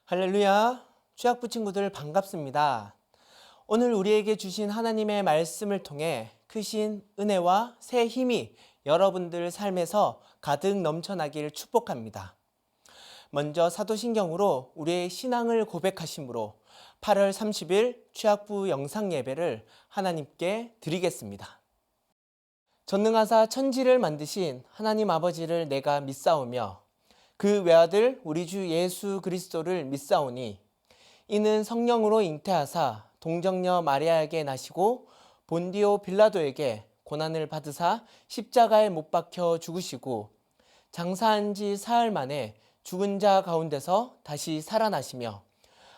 할렐루야! 취학부 친구들 반갑습니다. 오늘 우리에게 주신 하나님의 말씀을 통해 크신 은혜와 새 힘이 여러분들 삶에서 가득 넘쳐나길 축복합니다. 먼저 사도신경으로 우리의 신앙을 고백하심으로 8월 30일 취학부 영상 예배를 하나님께 드리겠습니다. 전능하사 천지를 만드신 하나님 아버지를 내가 믿사오며 그 외아들 우리 주 예수 그리스도를 믿사오니 이는 성령으로 잉태하사 동정녀 마리아에게 나시고 본디오 빌라도에게 고난을 받으사 십자가에 못 박혀 죽으시고 장사한 지 사흘 만에 죽은 자 가운데서 다시 살아나시며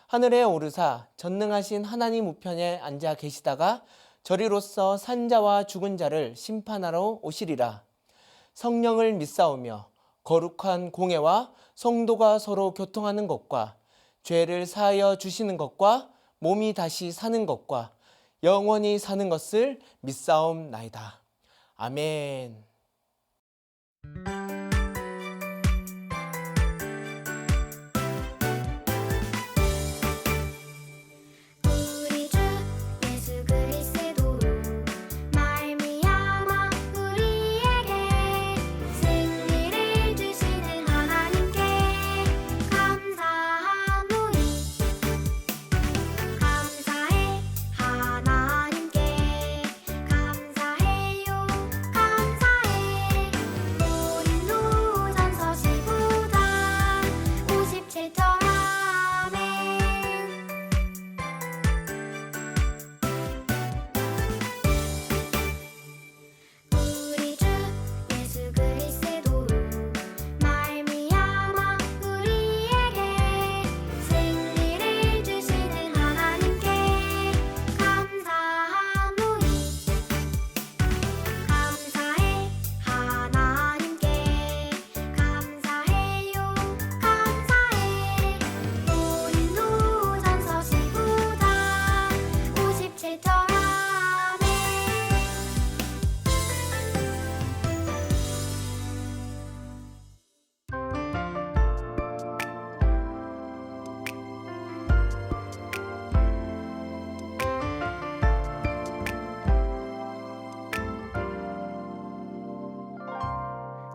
하늘에 오르사 전능하신 하나님 우편에 앉아 계시다가 저리로서 산 자와 죽은 자를 심판하러 오시리라. 성령을 믿사오며 거룩한 공예와 성도가 서로 교통하는 것과 죄를 사하여 주시는 것과 몸이 다시 사는 것과 영원히 사는 것을 믿사옵나이다. 아멘.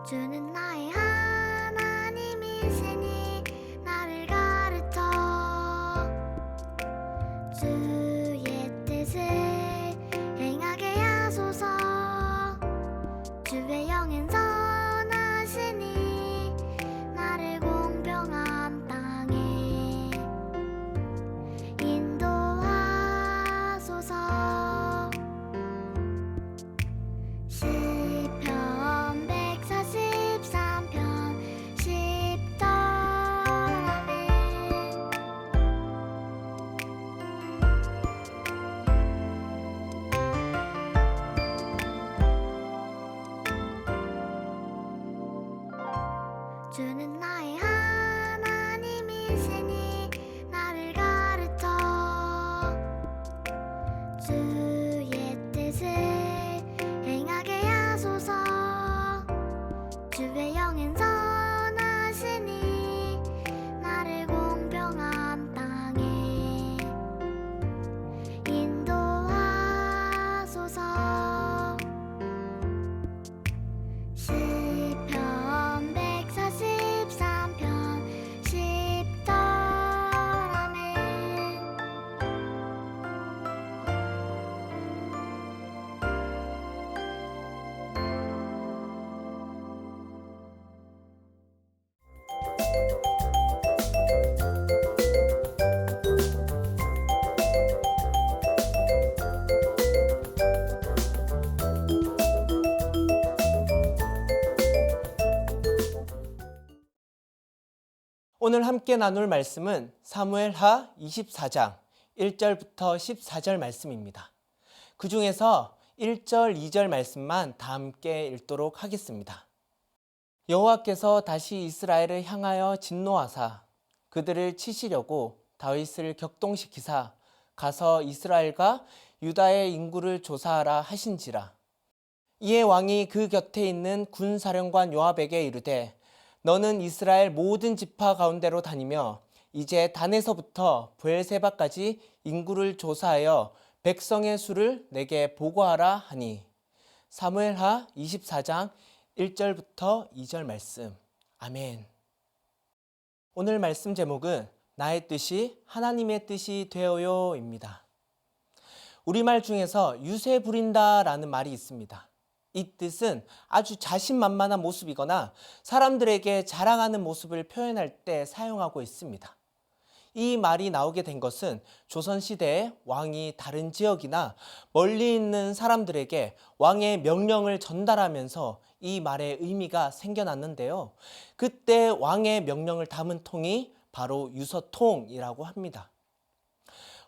주는 나의 하나님이시니 나를 가르쳐 주의 뜻을 행하게 하소서. 주의 영은 선하시니 나를 공평한 땅에 인도하소서. 시편 143편 10절 아멘. 주는 나의 하나님이시니 나를 가르쳐 주의 뜻을 행하게 하소서. 주의 영은 선하시니 나를 공평한 땅에 인도하소서. 시편 143편 10절 아멘. 오늘 함께 나눌 말씀은 사무엘하 24장 1절부터 14절 말씀입니다. 그 중에서 1절, 2절 말씀만 다 함께 읽도록 하겠습니다. 여호와께서 다시 이스라엘을 향하여 진노하사 그들을 치시려고 다윗을 격동시키사 가서 이스라엘과 유다의 인구를 조사하라 하신지라. 이에 왕이 그 곁에 있는 군사령관 요압에게 이르되 너는 이스라엘 모든 지파 가운데로 다니며 이제 단에서부터 브엘세바까지 인구를 조사하여 백성의 수를 내게 보고하라 하니. 사무엘하 24장 1절부터 2절 말씀. 아멘. 오늘 말씀 제목은 나의 뜻이 하나님의 뜻이 되어요입니다. 우리말 중에서 유세 부린다 라는 말이 있습니다. 이 뜻은 아주 자신만만한 모습이거나 사람들에게 자랑하는 모습을 표현할 때 사용하고 있습니다. 이 말이 나오게 된 것은 조선시대에 왕이 다른 지역이나 멀리 있는 사람들에게 왕의 명령을 전달하면서 이 말의 의미가 생겨났는데요. 그때 왕의 명령을 담은 통이 바로 유서통이라고 합니다.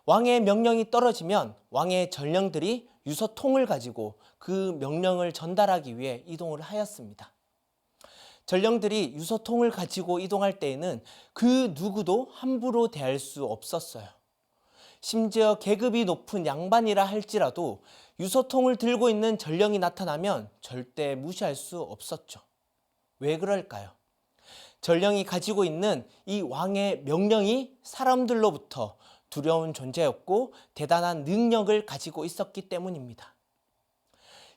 왕의 명령이 떨어지면 왕의 전령들이 유서통을 가지고 그 명령을 전달하기 위해 이동을 하였습니다. 전령들이 유서통을 가지고 이동할 때에는 그 누구도 함부로 대할 수 없었어요. 심지어 계급이 높은 양반이라 할지라도 유서통을 들고 있는 전령이 나타나면 절대 무시할 수 없었죠. 왜 그럴까요? 전령이 가지고 있는 이 왕의 명령이 사람들로부터 두려운 존재였고 대단한 능력을 가지고 있었기 때문입니다.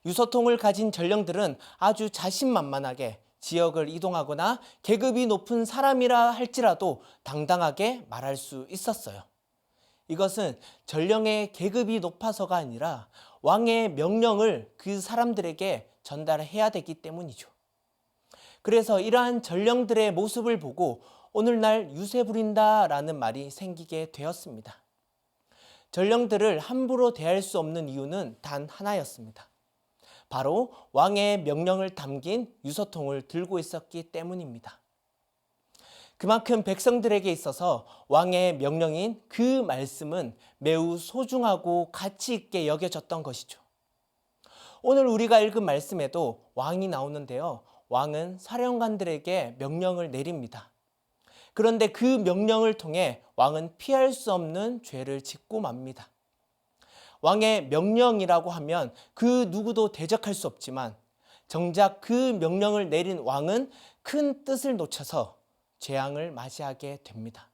유서통을 가진 전령들은 아주 자신만만하게 지역을 이동하거나 계급이 높은 사람이라 할지라도 당당하게 말할 수 있었어요. 이것은 전령의 계급이 높아서가 아니라 왕의 명령을 그 사람들에게 전달해야 되기 때문이죠. 그래서 이러한 전령들의 모습을 보고 오늘날 유세 부린다라는 말이 생기게 되었습니다. 전령들을 함부로 대할 수 없는 이유는 단 하나였습니다. 바로 왕의 명령을 담긴 유서통을 들고 있었기 때문입니다. 그만큼 백성들에게 있어서 왕의 명령인 그 말씀은 매우 소중하고 가치 있게 여겨졌던 것이죠. 오늘 우리가 읽은 말씀에도 왕이 나오는데요. 왕은 사령관들에게 명령을 내립니다. 그런데 그 명령을 통해 왕은 피할 수 없는 죄를 짓고 맙니다. 왕의 명령이라고 하면 그 누구도 대적할 수 없지만 정작 그 명령을 내린 왕은 큰 뜻을 놓쳐서 재앙을 맞이하게 됩니다.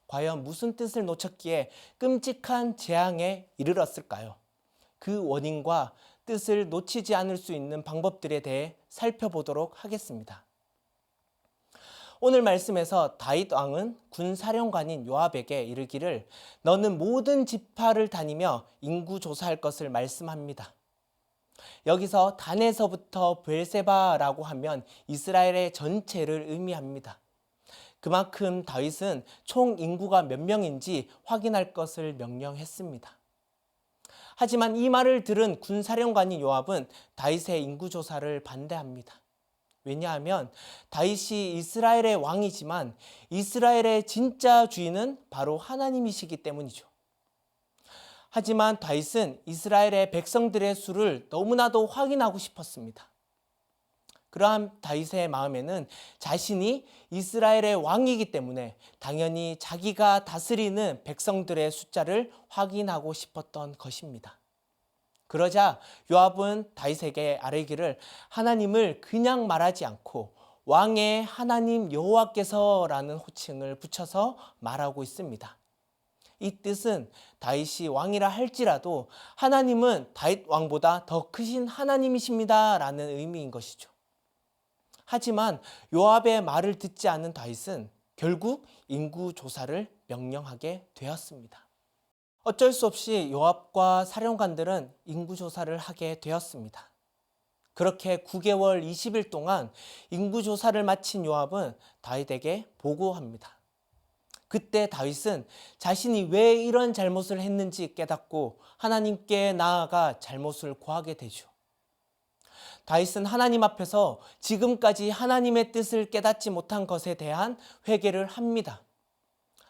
과연 무슨 뜻을 놓쳤기에 끔찍한 재앙에 이르렀을까요? 그 원인과 뜻을 놓치지 않을 수 있는 방법들에 대해 살펴보도록 하겠습니다. 오늘 말씀에서 다윗 왕은 군 사령관인 요압에게 이르기를 너는 모든 지파를 다니며 인구 조사할 것을 말씀합니다. 여기서 단에서부터 브엘세바라고 하면 이스라엘의 전체를 의미합니다. 그만큼 다윗은 총 인구가 몇 명인지 확인할 것을 명령했습니다. 하지만 이 말을 들은 군 사령관인 요압은 다윗의 인구 조사를 반대합니다. 왜냐하면 다윗이 이스라엘의 왕이지만 이스라엘의 진짜 주인은 바로 하나님이시기 때문이죠. 하지만 다윗은 이스라엘의 백성들의 수를 너무나도 확인하고 싶었습니다. 그러한 다윗의 마음에는 자신이 이스라엘의 왕이기 때문에 당연히 자기가 다스리는 백성들의 숫자를 확인하고 싶었던 것입니다. 그러자 요압은 다윗에게 아뢰기를 하나님을 그냥 말하지 않고 왕의 하나님 여호와께서라는 호칭을 붙여서 말하고 있습니다. 이 뜻은 다윗이 왕이라 할지라도 하나님은 다윗 왕보다 더 크신 하나님이십니다 라는 의미인 것이죠. 하지만 요압의 말을 듣지 않은 다윗은 결국 인구 조사를 명령하게 되었습니다. 어쩔 수 없이 요압과 사령관들은 인구조사를 하게 되었습니다. 그렇게 9개월 20일 동안 인구조사를 마친 요압은 다윗에게 보고합니다. 그때 다윗은 자신이 왜 이런 잘못을 했는지 깨닫고 하나님께 나아가 잘못을 고하게 되죠. 다윗은 하나님 앞에서 지금까지 하나님의 뜻을 깨닫지 못한 것에 대한 회개를 합니다.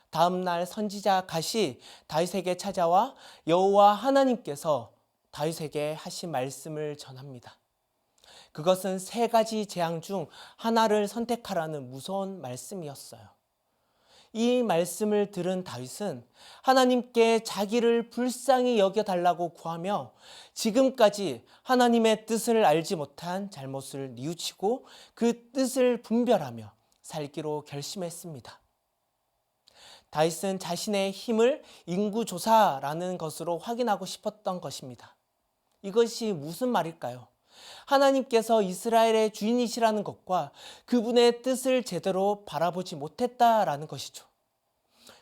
다음 날 선지자 갓이 다윗에게 찾아와 여호와 하나님께서 다윗에게 하신 말씀을 전합니다. 그것은 3가지 재앙 중 하나를 선택하라는 무서운 말씀이었어요. 이 말씀을 들은 다윗은 하나님께 자기를 불쌍히 여겨달라고 구하며 지금까지 하나님의 뜻을 알지 못한 잘못을 뉘우치고 그 뜻을 분별하며 살기로 결심했습니다. 다윗은 자신의 힘을 인구조사라는 것으로 확인하고 싶었던 것입니다. 이것이 무슨 말일까요? 하나님께서 이스라엘의 주인이시라는 것과 그분의 뜻을 제대로 바라보지 못했다라는 것이죠.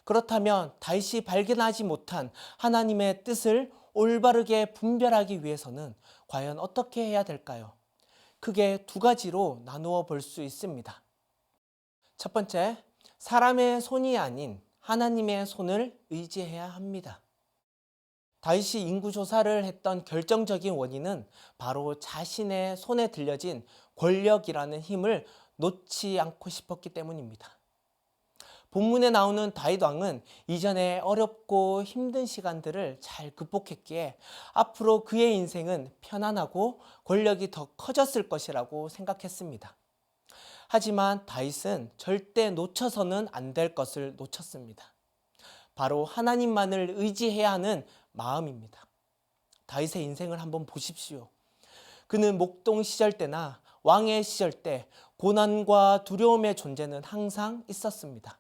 그렇다면 다윗이 발견하지 못한 하나님의 뜻을 올바르게 분별하기 위해서는 과연 어떻게 해야 될까요? 크게 두 가지로 나누어 볼 수 있습니다. 첫 번째, 사람의 손이 아닌 하나님의 손을 의지해야 합니다. 다윗이 인구조사를 했던 결정적인 원인은 바로 자신의 손에 들려진 권력이라는 힘을 놓지 않고 싶었기 때문입니다. 본문에 나오는 다윗 왕은 이전에 어렵고 힘든 시간들을 잘 극복했기에 앞으로 그의 인생은 편안하고 권력이 더 커졌을 것이라고 생각했습니다. 하지만 다윗은 절대 놓쳐서는 안 될 것을 놓쳤습니다. 바로 하나님만을 의지해야 하는 마음입니다. 다윗의 인생을 한번 보십시오. 그는 목동 시절 때나 왕의 시절 때 고난과 두려움의 존재는 항상 있었습니다.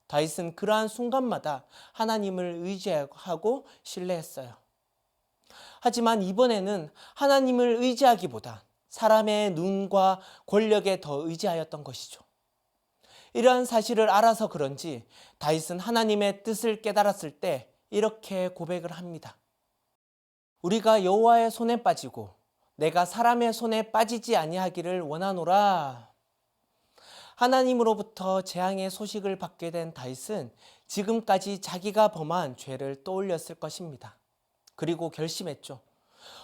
다윗은 그러한 순간마다 하나님을 의지하고 신뢰했어요. 하지만 이번에는 하나님을 의지하기보다 사람의 눈과 권력에 더 의지하였던 것이죠. 이러한 사실을 알아서 그런지 다윗은 하나님의 뜻을 깨달았을 때 이렇게 고백을 합니다. 우리가 여호와의 손에 빠지고 내가 사람의 손에 빠지지 아니하기를 원하노라. 하나님으로부터 재앙의 소식을 받게 된 다윗은 지금까지 자기가 범한 죄를 떠올렸을 것입니다. 그리고 결심했죠.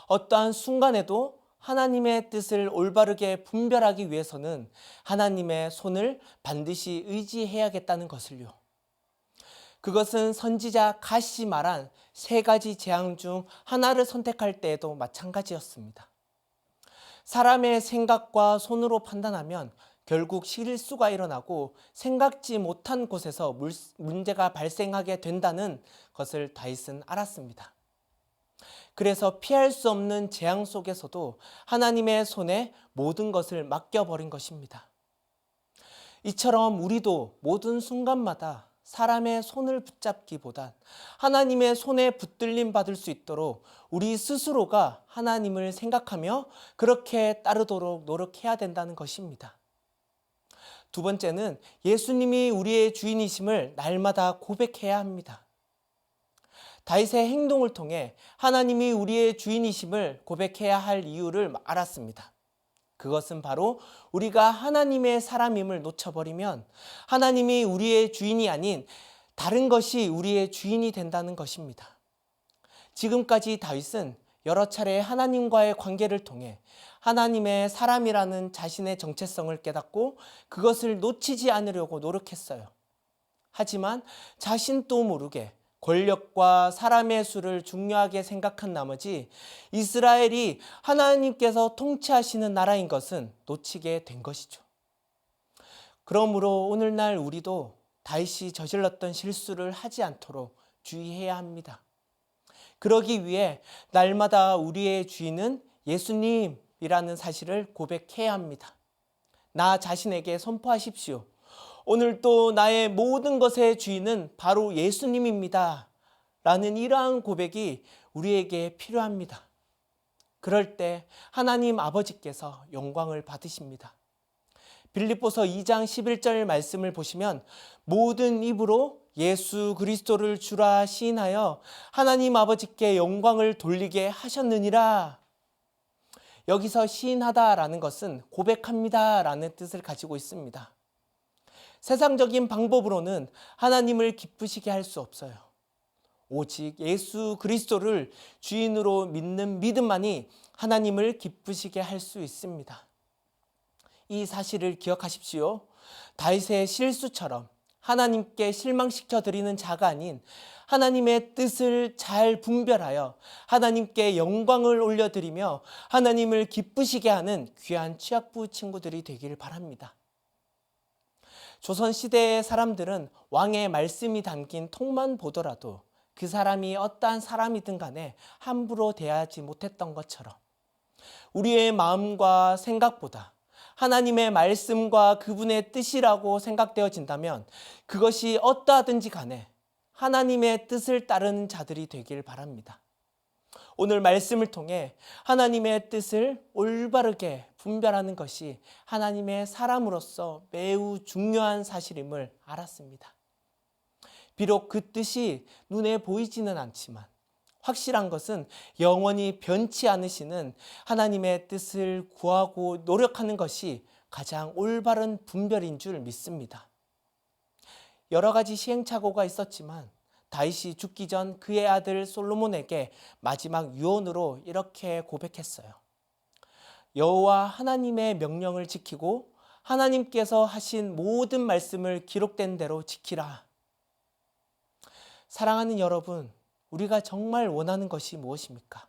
어떠한 순간에도 하나님의 뜻을 올바르게 분별하기 위해서는 하나님의 손을 반드시 의지해야겠다는 것을요. 그것은 선지자 갓이 말한 세 가지 재앙 중 하나를 선택할 때에도 마찬가지였습니다. 사람의 생각과 손으로 판단하면 결국 실수가 일어나고 생각지 못한 곳에서 문제가 발생하게 된다는 것을 다윗은 알았습니다. 그래서 피할 수 없는 재앙 속에서도 하나님의 손에 모든 것을 맡겨버린 것입니다. 이처럼 우리도 모든 순간마다 사람의 손을 붙잡기보단 하나님의 손에 붙들림 받을 수 있도록 우리 스스로가 하나님을 생각하며 그렇게 따르도록 노력해야 된다는 것입니다. 두 번째는 예수님이 우리의 주인이심을 날마다 고백해야 합니다. 다윗의 행동을 통해 하나님이 우리의 주인이심을 고백해야 할 이유를 알았습니다. 그것은 바로 우리가 하나님의 사람임을 놓쳐버리면 하나님이 우리의 주인이 아닌 다른 것이 우리의 주인이 된다는 것입니다. 지금까지 다윗은 여러 차례 하나님과의 관계를 통해 하나님의 사람이라는 자신의 정체성을 깨닫고 그것을 놓치지 않으려고 노력했어요. 하지만 자신도 모르게 권력과 사람의 수를 중요하게 생각한 나머지 이스라엘이 하나님께서 통치하시는 나라인 것은 놓치게 된 것이죠. 그러므로 오늘날 우리도 다윗이 저질렀던 실수를 하지 않도록 주의해야 합니다. 그러기 위해 날마다 우리의 주인은 예수님이라는 사실을 고백해야 합니다. 나 자신에게 선포하십시오. 오늘도 나의 모든 것의 주인은 바로 예수님입니다. 라는 이러한 고백이 우리에게 필요합니다. 그럴 때 하나님 아버지께서 영광을 받으십니다. 빌립보서 2장 11절 말씀을 보시면 모든 입으로 예수 그리스도를 주라 시인하여 하나님 아버지께 영광을 돌리게 하셨느니라. 여기서 시인하다라는 것은 고백합니다라는 뜻을 가지고 있습니다. 세상적인 방법으로는 하나님을 기쁘시게 할 수 없어요. 오직 예수 그리스도를 주인으로 믿는 믿음만이 하나님을 기쁘시게 할 수 있습니다. 이 사실을 기억하십시오. 다윗의 실수처럼 하나님께 실망시켜 드리는 자가 아닌 하나님의 뜻을 잘 분별하여 하나님께 영광을 올려드리며 하나님을 기쁘시게 하는 귀한 취학부 친구들이 되기를 바랍니다. 조선시대의 사람들은 왕의 말씀이 담긴 통만 보더라도 그 사람이 어떠한 사람이든 간에 함부로 대하지 못했던 것처럼 우리의 마음과 생각보다 하나님의 말씀과 그분의 뜻이라고 생각되어진다면 그것이 어떠하든지 간에 하나님의 뜻을 따르는 자들이 되길 바랍니다. 오늘 말씀을 통해 하나님의 뜻을 올바르게 분별하는 것이 하나님의 사람으로서 매우 중요한 사실임을 알았습니다. 비록 그 뜻이 눈에 보이지는 않지만 확실한 것은 영원히 변치 않으시는 하나님의 뜻을 구하고 노력하는 것이 가장 올바른 분별인 줄 믿습니다. 여러 가지 시행착오가 있었지만 다윗이 죽기 전 그의 아들 솔로몬에게 마지막 유언으로 이렇게 고백했어요. 여호와 하나님의 명령을 지키고 하나님께서 하신 모든 말씀을 기록된 대로 지키라. 사랑하는 여러분, 우리가 정말 원하는 것이 무엇입니까?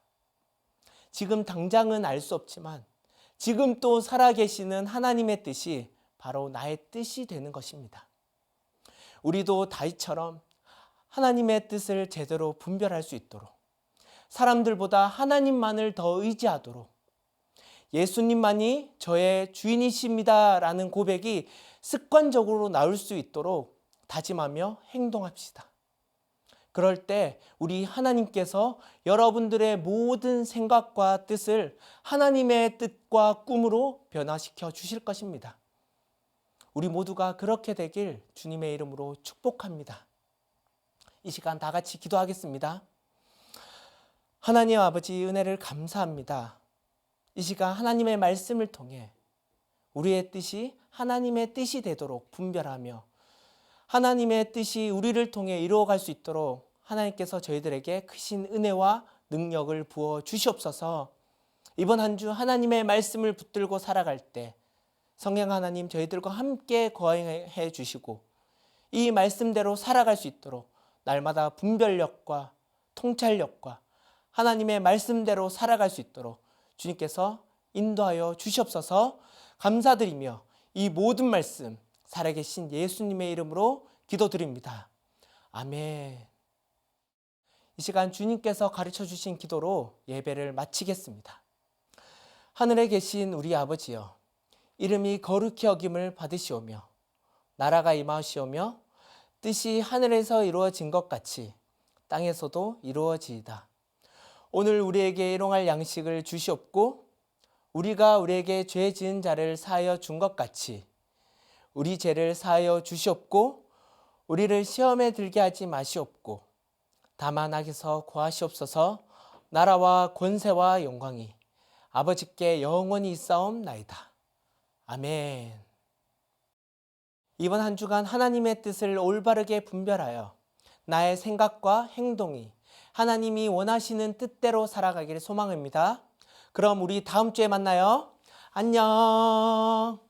지금 당장은 알 수 없지만 지금 또 살아계시는 하나님의 뜻이 바로 나의 뜻이 되는 것입니다. 우리도 다윗처럼 하나님의 뜻을 제대로 분별할 수 있도록, 사람들보다 하나님만을 더 의지하도록, 예수님만이 저의 주인이십니다 라는 고백이 습관적으로 나올 수 있도록 다짐하며 행동합시다. 그럴 때 우리 하나님께서 여러분들의 모든 생각과 뜻을 하나님의 뜻과 꿈으로 변화시켜 주실 것입니다. 우리 모두가 그렇게 되길 주님의 이름으로 축복합니다. 이 시간 다 같이 기도하겠습니다. 하나님 아버지, 은혜를 감사합니다. 이 시간 하나님의 말씀을 통해 우리의 뜻이 하나님의 뜻이 되도록 분별하며 하나님의 뜻이 우리를 통해 이루어갈 수 있도록 하나님께서 저희들에게 크신 은혜와 능력을 부어 주시옵소서. 이번 한 주 하나님의 말씀을 붙들고 살아갈 때 성령 하나님 저희들과 함께 거행해 주시고 이 말씀대로 살아갈 수 있도록 날마다 분별력과 통찰력과 하나님의 말씀대로 살아갈 수 있도록 주님께서 인도하여 주시옵소서. 감사드리며 이 모든 말씀 살아계신 예수님의 이름으로 기도드립니다. 아멘. 이 시간 주님께서 가르쳐 주신 기도로 예배를 마치겠습니다. 하늘에 계신 우리 아버지여, 이름이 거룩히 여김을 받으시오며 나라가 임하시오며 뜻이 하늘에서 이루어진 것 같이 땅에서도 이루어지이다. 오늘 우리에게 일용할 양식을 주시옵고 우리가 우리에게 죄 지은 자를 사하여 준 것 같이 우리 죄를 사하여 주시옵고 우리를 시험에 들게 하지 마시옵고 다만 악에서 구하시옵소서. 나라와 권세와 영광이 아버지께 영원히 있사옵나이다. 아멘. 이번 한 주간 하나님의 뜻을 올바르게 분별하여 나의 생각과 행동이 하나님이 원하시는 뜻대로 살아가기를 소망합니다. 그럼 우리 다음 주에 만나요. 안녕.